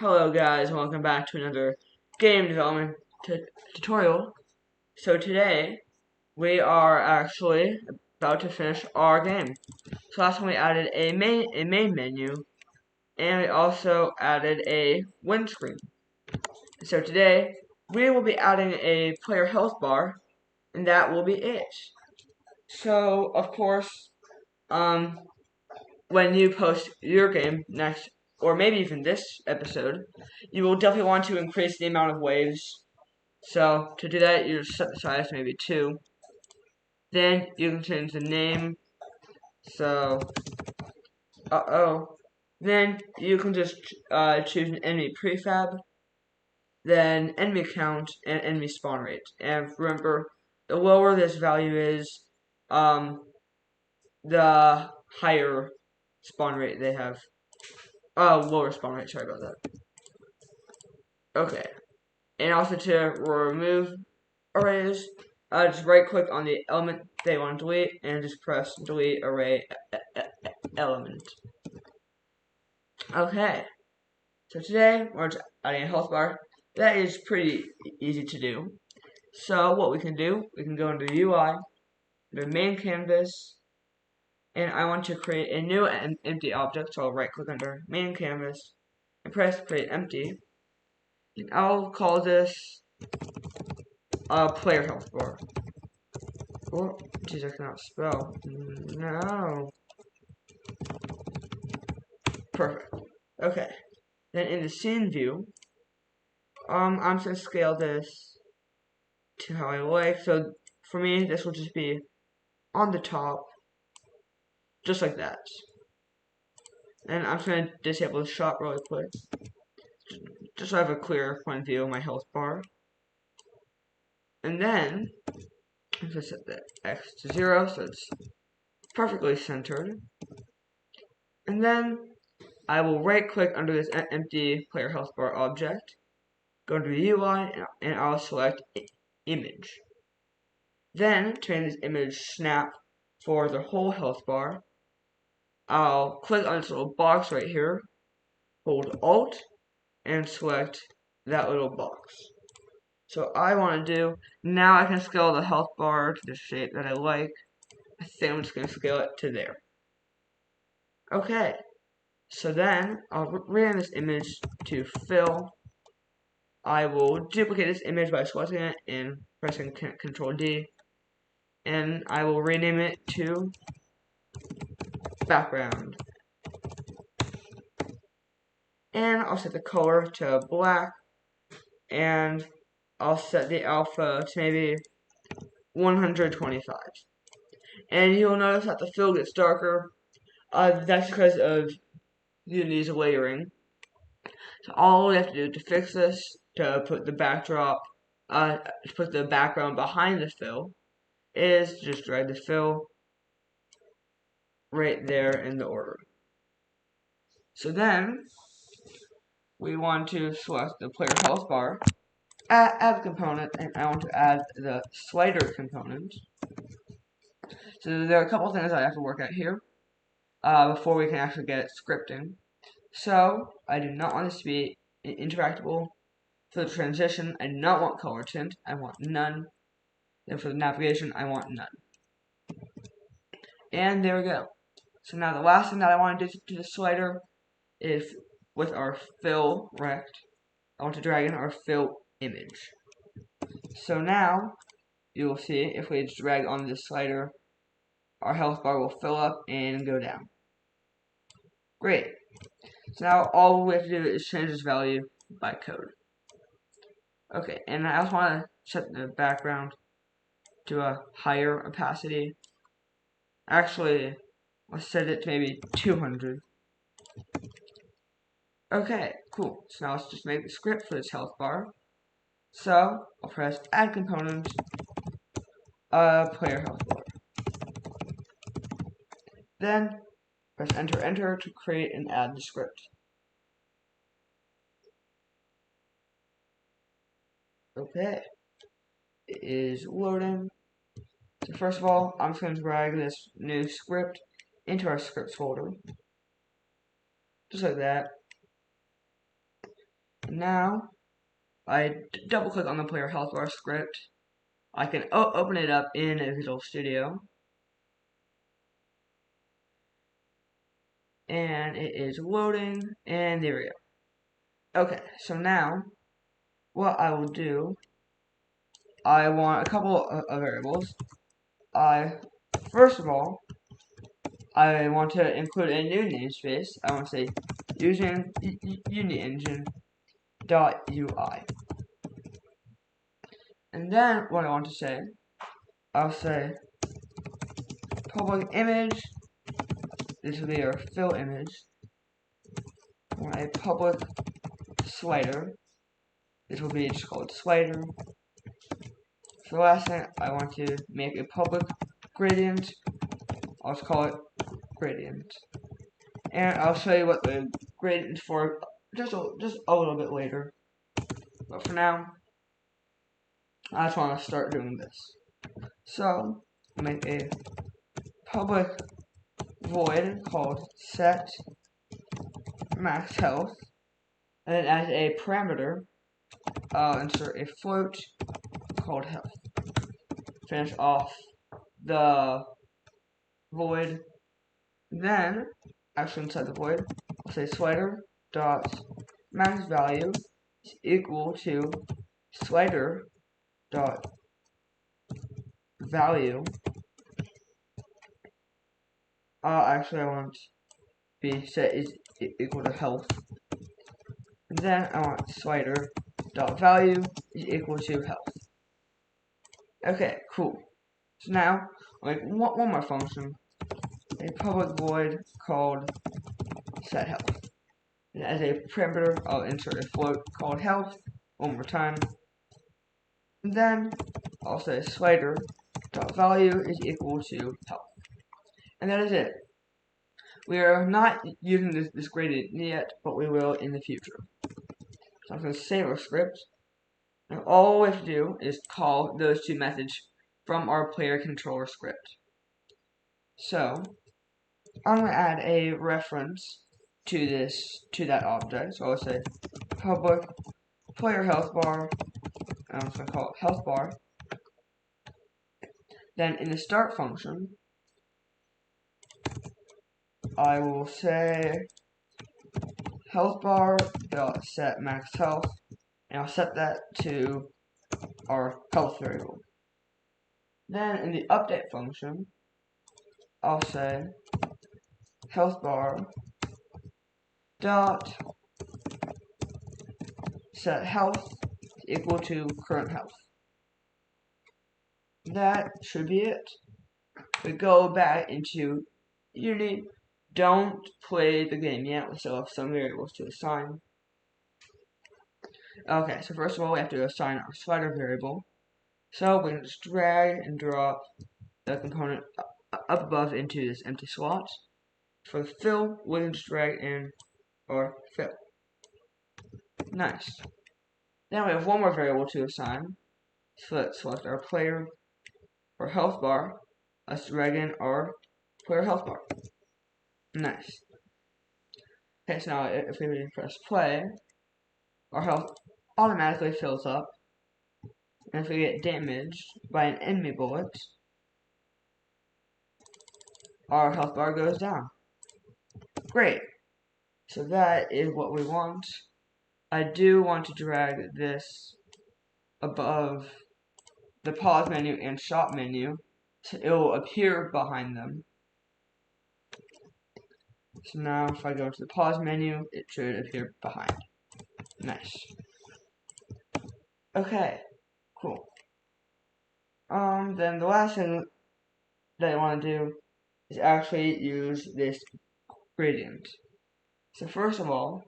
Hello guys, welcome back to another game development tutorial. So today, we are actually about to finish our game. So last time we added a main menu, and we also added a windscreen. So today, we will be adding a player health bar, and that will be it. So, of course, when you post your game next, or maybe even this episode, you will definitely want to increase the amount of waves. So to do that, you just set the size to maybe 2. Then you can change the name. So, Then you can just choose an enemy prefab, then enemy count, and enemy spawn rate. And remember, the lower this value is, the higher spawn rate they have. Lower spawn rate, sorry about that. Okay. And also to remove arrays, just right click on the element they want to delete and just press delete array element. Okay. So today we're just adding a health bar. That is pretty easy to do. So what we can do, we can go into UI, the main canvas, and I want to create a new empty object, so I'll right click under main canvas and press create empty. And I'll call this player health bar. Oh, geez, I cannot spell. No. Perfect. Okay. Then in the scene view, I'm just gonna scale this to how I like. So for me, this will just be on the top, just like that. And I'm just gonna disable the shot really quick, just so I have a clear point of view of my health bar. And then I'm gonna set the X to 0, so it's perfectly centered. And then I will right click under this empty player health bar object, go to the UI, and I'll select image. Then, to make this image snap for the whole health bar, I'll click on this little box right here, hold Alt, and select that little box. So I want to do, now I can scale the health bar to the shape that I like. I think I'm just going to scale it to there. Okay, so then I'll rename this image to fill. I will duplicate this image by selecting it and pressing Ctrl D, and I will rename it to background. And I'll set the color to black, and I'll set the alpha to maybe 125. And you'll notice that the fill gets darker. That's because of Unity's layering. So all we have to do to fix this, to put the backdrop, to put the background behind the fill, is just drag the fill right there in the order. So then, we want to select the player health bar, add component, and I want to add the slider component. So there are a couple things I have to work out here before we can actually get it scripting. So I do not want this to be interactable. For the transition, I do not want color tint. I want none. Then for the navigation, I want none. And there we go. So now the last thing that I want to do to the slider is with our fill rect, I want to drag in our fill image. So now you will see if we just drag on this slider, our health bar will fill up and go down. Great. So now all we have to do is change this value by code. Okay, and I also want to set the background to a higher opacity. Actually, let's set it to maybe 200. Okay, cool. So now let's just make the script for this health bar. So I'll press add component, player health bar. Then press enter to create and add the script. Okay, it is loading. So first of all, I'm just going to drag this new script into our scripts folder. Just like that. now I double click on the player health bar script. I can open it up in Visual Studio. And it is loading, and there we go. Okay, so now what I will do, I want a couple of variables. First of all, I want to include a new namespace. I want to say using UniEngine.ui. And then what I want to say, I'll say public image. This will be our fill image. I want a public slider. This will be just called slider. For the last thing, I want to make a public gradient. I'll just call it gradient. And I'll show you what the gradient is for just a little bit later. But for now, I just want to start doing this. So, make a public void called set max health. And then as a parameter, I'll insert a float called health. Finish off the void. Then, actually inside the void, I'll say slider dot max value is equal to slider dot value. Actually, I want be set is equal to health. And then I want slider dot value is equal to health. Okay, cool. So now I'll make one more function, a public void called set health. And as a parameter, I'll insert a float called health one more time. And then I'll say slider dot value is equal to health. And that is it. We are not using this gradient yet, but we will in the future. So I'm going to save our script. And all we have to do is call those two methods from our player controller script. So I'm going to add a reference to that object. So I'll say public player health bar, and I'm just going to call it health bar. Then in the start function, I will say health bar dot set max health, and I'll set that to our health variable. Then in the update function, I'll say health bar dot set health equal to current health. That should be it. We go back into Unity. Don't play the game yet. We still have some variables to assign. Okay, so first of all, we have to assign our slider variable. So we can just drag and drop the component up above into this empty slot. For the fill, we can just drag in our fill. Nice. Then we have one more variable to assign. So let's select our player or health bar. Let's drag in our player health bar. Nice. Okay, so now if we press play, our health automatically fills up. And if we get damaged by an enemy bullet, our health bar goes down. Great. So that is what we want. I do want to drag this above the pause menu and shop menu, so it will appear behind them. So now if I go to the pause menu, it should appear behind. Nice. Okay, cool. Then the last thing that I want to do is actually use this gradient. So first of all,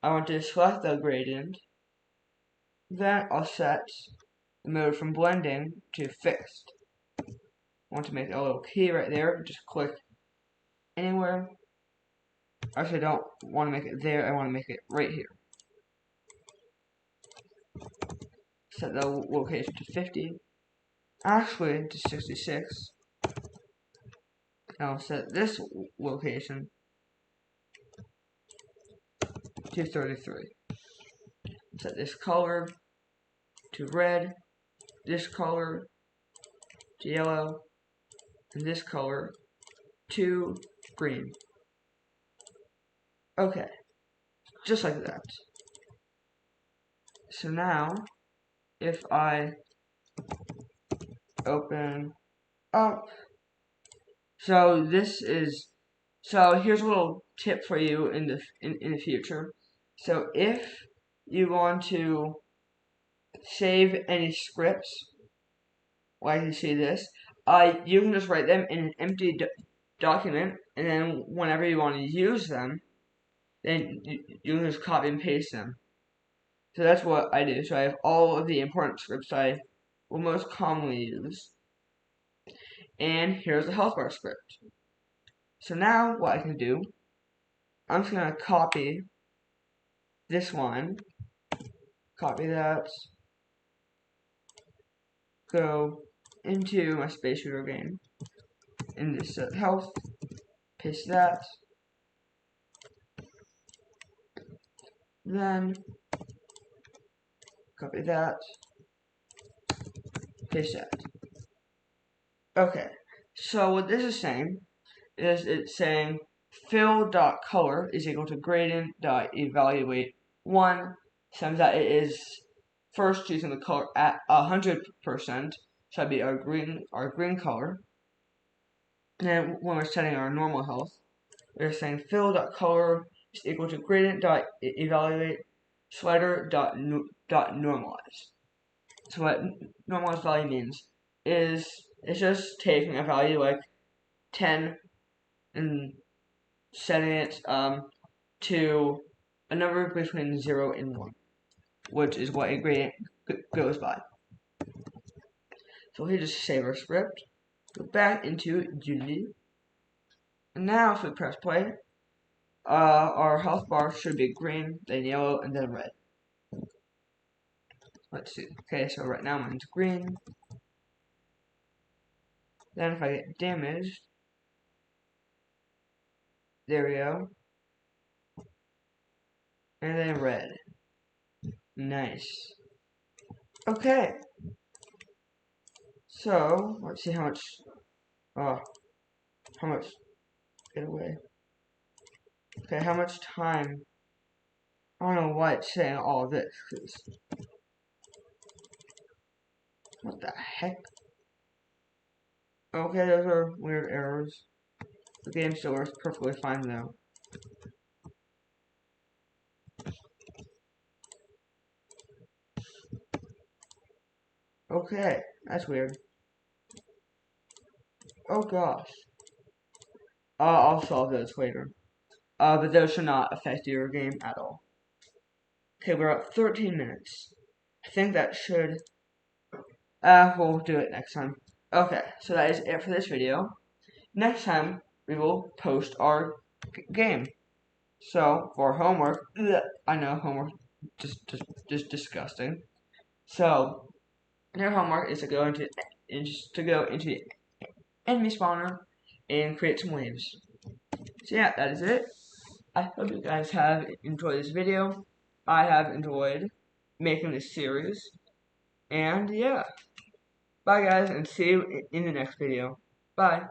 I want to select the gradient. Then I'll set the mode from blending to fixed. I want to make a little key right there. Just click anywhere. Actually, I don't want to make it there. I want to make it right here. Set the location to 50. Actually, to 66. And I'll set this location to 33. set this color to red, this color to yellow, and this color to green. Okay, just like that. So now, if I open up, so here's a little tip for you in the future. So if you want to save any scripts, like you see this, you can just write them in an empty document, and then whenever you want to use them, then you can just copy and paste them. So that's what I do. So I have all of the important scripts I will most commonly use. And here's the health bar script. So now what I can do, I'm just going to copy this one, copy that, go into my Space Shooter game, in this health, paste that, then copy that, paste that. Okay, so what this is saying is it's saying fill.color is equal to gradient.evaluate1, since that it is first choosing the color at 100%, so that'd be our green color. And then when we're setting our normal health, we're saying fill.color is equal to gradient.evaluate slider.normalize. So what normalized value means is it's just taking a value like 10 and setting it to a number between 0 and 1, which is what a gradient goes by. So we just save our script, go back into Unity, and now if we press play, our health bar should be green, then yellow, and then red. Let's see. Okay, so right now mine's green. Then if I get damaged, there we go. And then red. Nice. Okay. So, let's see how much, get away. Okay, how much time, I don't know why it's saying all of this, what the heck? Okay, those are weird errors. The game still works perfectly fine though. Okay, that's weird. Oh gosh. I'll solve those later. But those should not affect your game at all. Okay, we're at 13 minutes. I think that should, we'll do it next time. Okay, so that is it for this video. Next time, we will post our game. So, for homework, I know homework just disgusting. So, your homework is to go into the enemy spawner and create some waves. So yeah, that is it. I hope you guys have enjoyed this video. I have enjoyed making this series. And yeah. Bye guys, and see you in the next video. Bye.